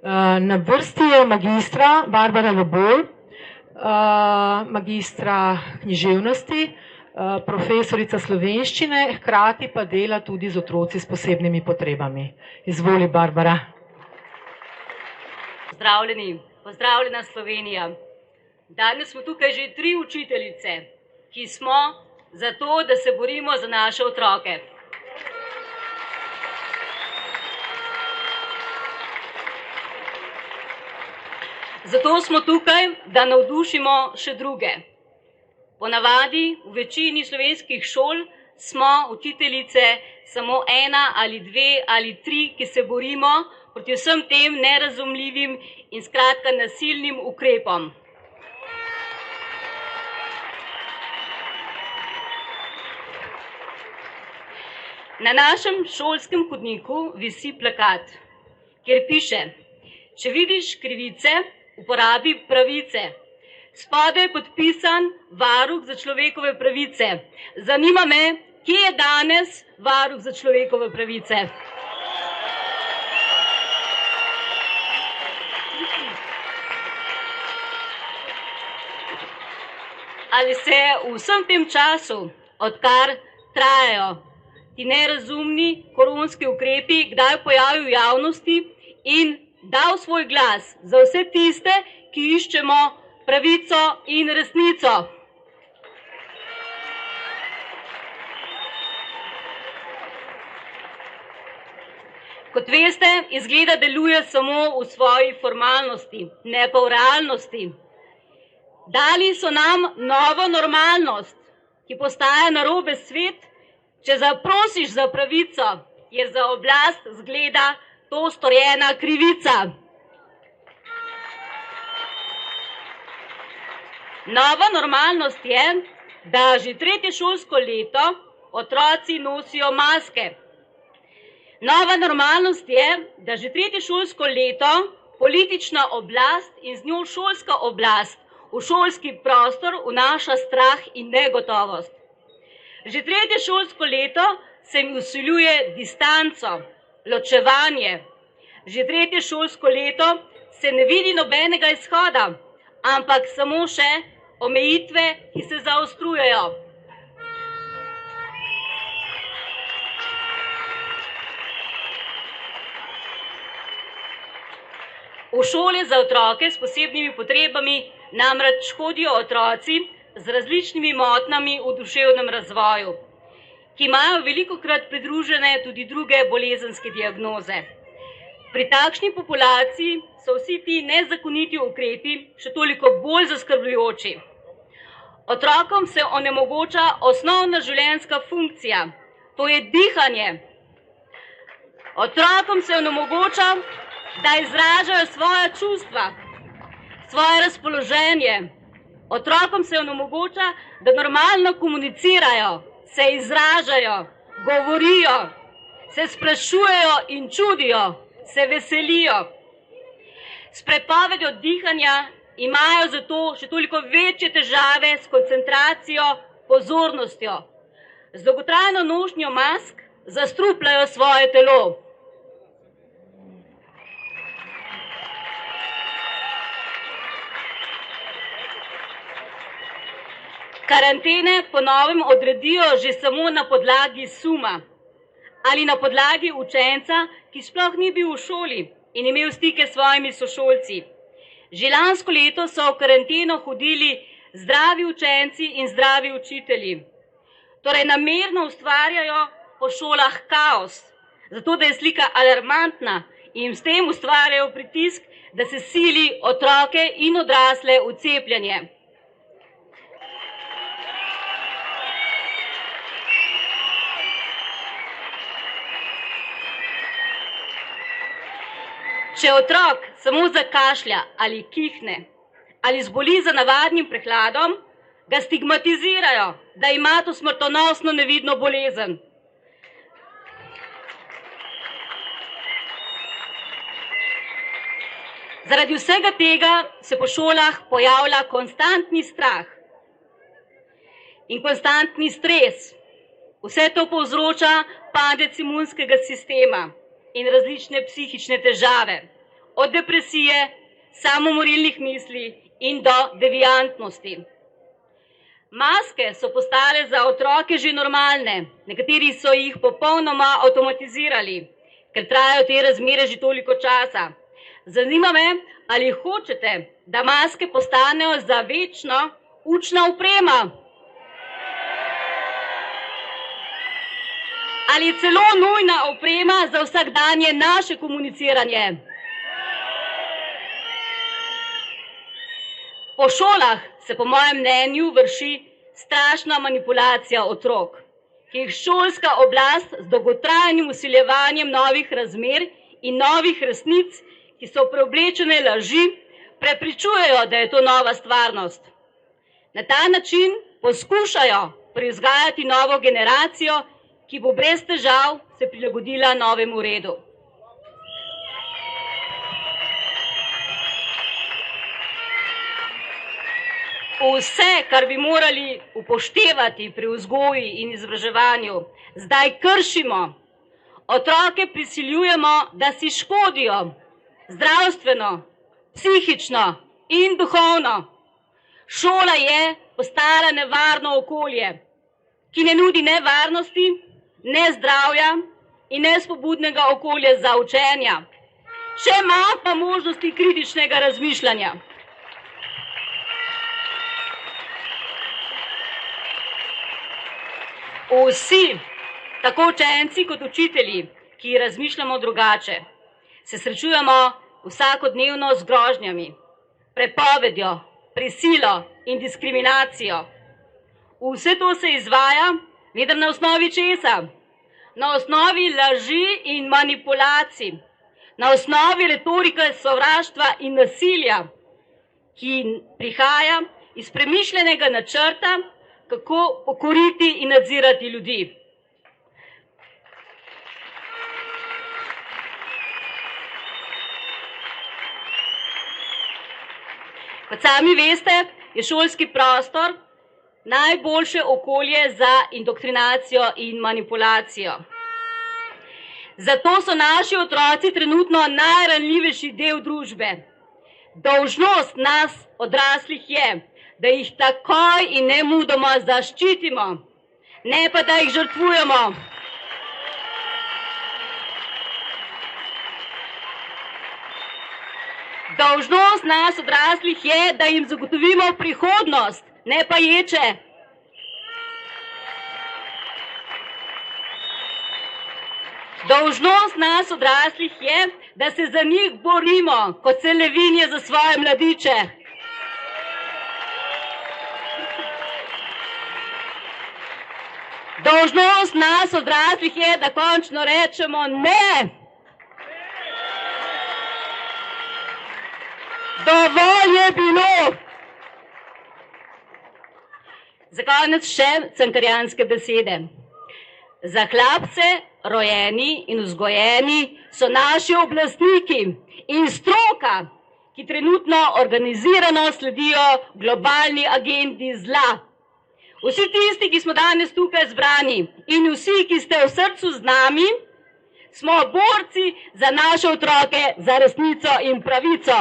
Na vrsti je magistra Barbara Lobol, magistra književnosti, profesorica slovenščine, hkrati pa dela tudi z otroci s posebnimi potrebami. Izvoli, Barbara. Pozdravljeni, pozdravljena Slovenija. Danes smo tukaj že 3 učiteljice, ki smo za to, da se borimo za naše otroke. Zato smo tukaj, da navdušimo še druge. Ponavadi v večini slovenskih šol smo učiteljice samo 1 ali 2 ali 3, ki se borimo proti vsem tem nerazumljivim in skratka nasilnim ukrepom. Na našem šolskem hodniku visi plakat, kjer piše: če vidiš krivice, uporabi pravice. Spodaj je podpisan varuh za človekove pravice. Zanima me, kje je danes varuh za človekove pravice? Ali se v vsem tem času, odkar trajajo ti nerazumni koronski ukrepi, kdaj pojavijo v javnosti in dal svoj glas za vse tiste, ki iščemo pravico in resnico? Kot veste, izgleda deluje samo v svoji formalnosti, ne pa v realnosti. Dali so nam novo normalnost, ki postaja narobe svet, če zaprosiš za pravico, jer za oblast zgleda to storjena krivica. Nova normalnost je, da že 3. šolsko leto otroci nosijo maske. Nova normalnost je, da že 3. šolsko leto politična oblast in z njo šolska oblast v šolski prostor vnaša strah in negotovost. Že 3. šolsko leto se mi vsiljuje distanco, ločevanje. Že 3. šolsko leto se ne vidi nobenega izhoda, ampak samo še omejitve, ki se zaostrujejo. V šole za otroke s posebnimi potrebami namreč hodijo otroci z različnimi motnjami v duševnem razvoju, ki imajo velikokrat pridružene tudi druge bolezenske diagnoze. Pri takšni populaciji so vsi ti nezakoniti ukrepi še toliko bolj zaskrbljujoči. Otrokom se onemogoča osnovna življenjska funkcija, to je dihanje. Otrokom se onemogoča, da izražajo svoja čustva, svoje razpoloženje. Otrokom se onemogoča, da normalno komunicirajo, se izražajo, govorijo, se sprašujejo in čudijo, se veselijo. S prepovedjo dihanja imajo zato še toliko večje težave s koncentracijo, pozornostjo. Z dolgotrajno nošnjo mask zastrupljajo svoje telo. Karantene po novem odredijo že samo na podlagi suma ali na podlagi učenca, ki sploh ni bil v šoli in imel stike s svojimi sošolci. Že lansko leto so v karanteno hodili zdravi učenci in zdravi učitelji. Torej namerno ustvarjajo po šolah kaos, zato da je slika alarmantna in s tem ustvarjajo pritisk, da se sili otroke in odrasle v cepljenje. Če otrok samo zakašlja ali kihne ali zboli za navadnim prehladom, ga stigmatizirajo, da ima to smrtonosno nevidno bolezen. Zaradi vsega tega se po šolah pojavlja konstantni strah in konstantni stres. Vse to povzroča padec imunskega sistema in različne psihične težave. od depresije, samomorilnih misli in do deviantnosti. Maske so postale za otroke že normalne, nekateri so jih popolnoma avtomatizirali, ker trajajo te razmere že toliko časa. Zanima me, ali hočete, da maske postanejo za večno učna oprema? Ali celo nujna oprema za vsakdanje naše komuniciranje? Po šolah se po mojem mnenju vrši strašna manipulacija otrok, ki jih šolska oblast z dolgotrajnim vsiljevanjem novih razmer in novih resnic, ki so preoblečene laži, prepričujejo, da je to nova stvarnost. Na ta način poskušajo privzgajati novo generacijo, ki bo brez težav se prilagodila novemu redu. Vse, kar bi morali upoštevati pri vzgoji in izobraževanju, zdaj kršimo. Otroke prisiljujemo, da si škodijo zdravstveno, psihično in duhovno. Šola je postala nevarno okolje, ki ne nudi ne varnosti, ne zdravja in ne spodbudnega okolja za učenje, še manj pa možnosti kritičnega razmišljanja. Vsi, tako učenci kot učitelji, ki razmišljamo drugače, se srečujemo vsakodnevno z grožnjami, prepovedjo, prisilo in diskriminacijo. Vse to se izvaja, vendar na osnovi česa? Na osnovi laži in manipulacij, na osnovi retorike sovraštva in nasilja, ki prihaja iz premišljenega načrta, kako pokoriti in nadzirati ljudi. Kot sami veste, je šolski prostor najboljše okolje za indoktrinacijo in manipulacijo. Zato so naši otroci trenutno najranljivejši del družbe. Dolžnost nas, odraslih, je, da jih takoj in nemudoma zaščitimo, ne pa da jih žrtvujemo. Dolžnost nas, odraslih, je, da jim zagotovimo prihodnost, ne pa ječe. Dolžnost nas, odraslih, je, da se za njih borimo, kot se levinje za svoje mladiče. Dolžnost nas, odraslih, je, da končno rečemo ne. Dovolj je bilo. Za konec še cankarjanske besede. Za hlapce, rojeni in vzgojeni, so naši oblastniki in stroka, ki trenutno organizirano sledijo globalni agendi zla. Vsi tisti, ki smo danes tukaj zbrani in vsi, ki ste v srcu z nami, smo borci za naše otroke, za resnico in pravico.